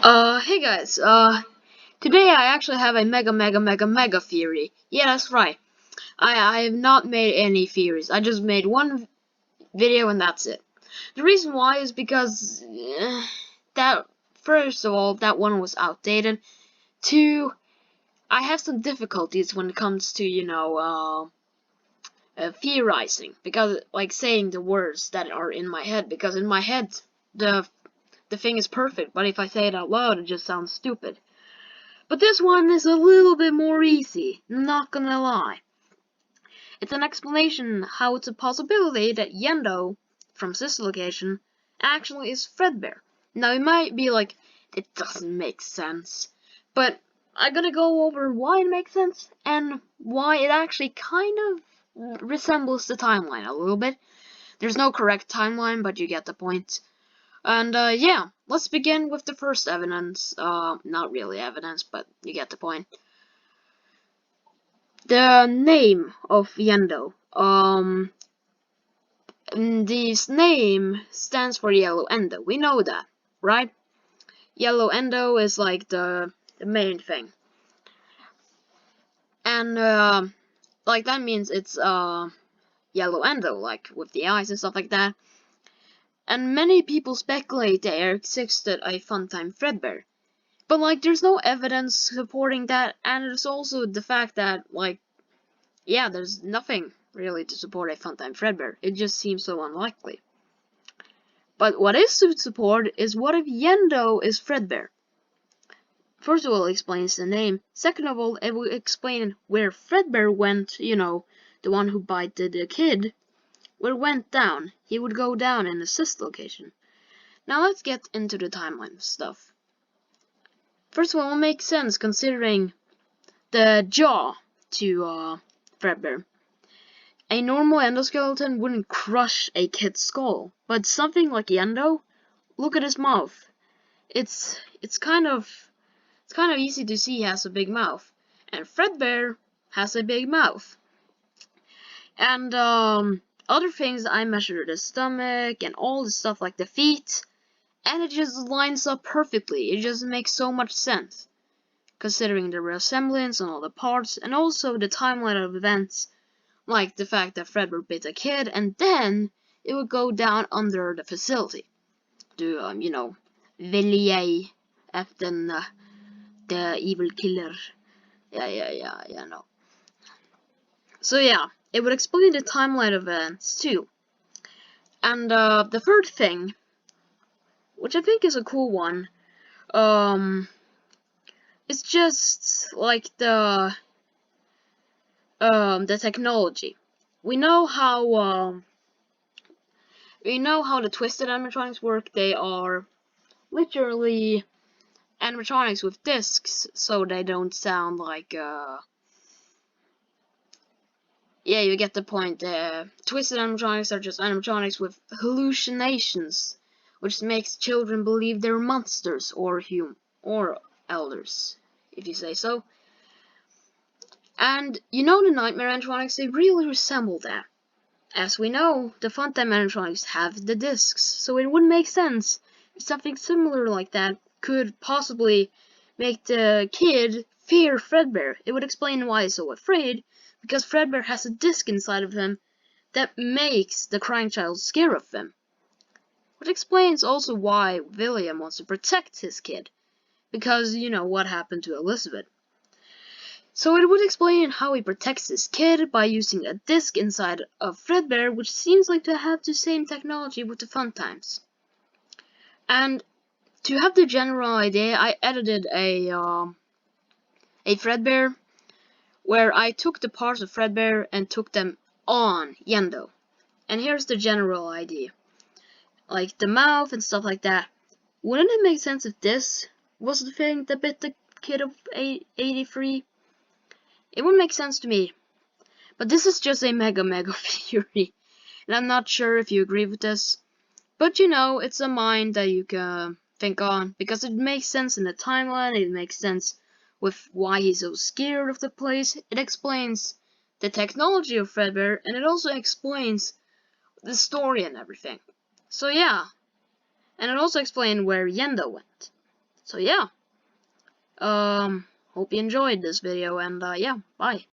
Hey guys, today I actually have a mega theory. Yeah, that's right. I have not made any theories. I just made one video and that's it. The reason why is because, that, first of all, that one was outdated. Two, I have some difficulties when it comes to, theorizing. Because, like, saying the words that are in my head. Because in my head, the, the thing is perfect, but if I say it out loud, it just sounds stupid. But this one is a little bit more easy, not gonna lie. It's an explanation how it's a possibility that Yendo, from this location, actually is fredbear. Now it might be like, it doesn't make sense, but I'm gonna go over why it makes sense, and why it actually kind of resembles the timeline a little bit. There's no correct timeline, but you get the point. And yeah, let's begin with the first evidence. Not really evidence, but you get the point. The name of Yendo. This name stands for yellow endo. We know that, right? Yellow endo is like the main thing. And like that means it's yellow endo, like with the eyes and stuff like that. And many people speculate there existed a funtime fredbear. But like there's no evidence supporting that, and there's also the fact that like, yeah, there's nothing really to support a funtime fredbear. It just seems so unlikely. But what is to support is what if Yendo is fredbear? First of all, it explains the name. Second of all, it will explain where fredbear went, the one who bited the kid, where went down. He would go down in the cyst location. Now let's get into the timeline stuff. First of all, it makes sense considering the jaw to fredbear. A normal endoskeleton wouldn't crush a kid's skull, but something like Yendo, look at his mouth. It's kind of easy to see he has a big mouth, and fredbear has a big mouth. And other things, I measured the stomach and all the stuff like the feet, and it just lines up perfectly. It just makes so much sense, considering the resemblance on all the parts, and also the timeline of events, like the fact that fredbear bit a kid, and then it would go down under the facility to, välja efter the evil killer. Yeah, no. So yeah, it would explain the timeline events too. And the third thing, which I think is a cool one, it's just like the technology. We know how the twisted animatronics work. They are literally animatronics with discs, so they don't sound like yeah, you get the point. Twisted animatronics are just animatronics with hallucinations, which makes children believe they're monsters or elders, if you say so. And the nightmare animatronics, they really resemble that. As we know, the funtime animatronics have the discs, so it would make sense if something similar like that could possibly make the kid fear fredbear. It would explain why he's so afraid, because fredbear has a disc inside of him that makes the crying child scared of him. Which explains also why William wants to protect his kid, because what happened to Elizabeth. So it would explain how he protects his kid by using a disc inside of fredbear, which seems like to have the same technology with the funtimes. And to have the general idea, I edited a fredbear where I took the parts of fredbear and took them on Yendo. And here's the general idea. Like the mouth and stuff like that. Wouldn't it make sense if this was the thing that bit the kid of 83? It would make sense to me. But this is just a mega theory. And I'm not sure if you agree with this. But it's a mind that you can think on. Because it makes sense in the timeline. It makes sense with why he's so scared of the place. It explains the technology of fredbear, and it also explains the story and everything. So yeah, and it also explains where Yendo went. So yeah, hope you enjoyed this video, and yeah, bye.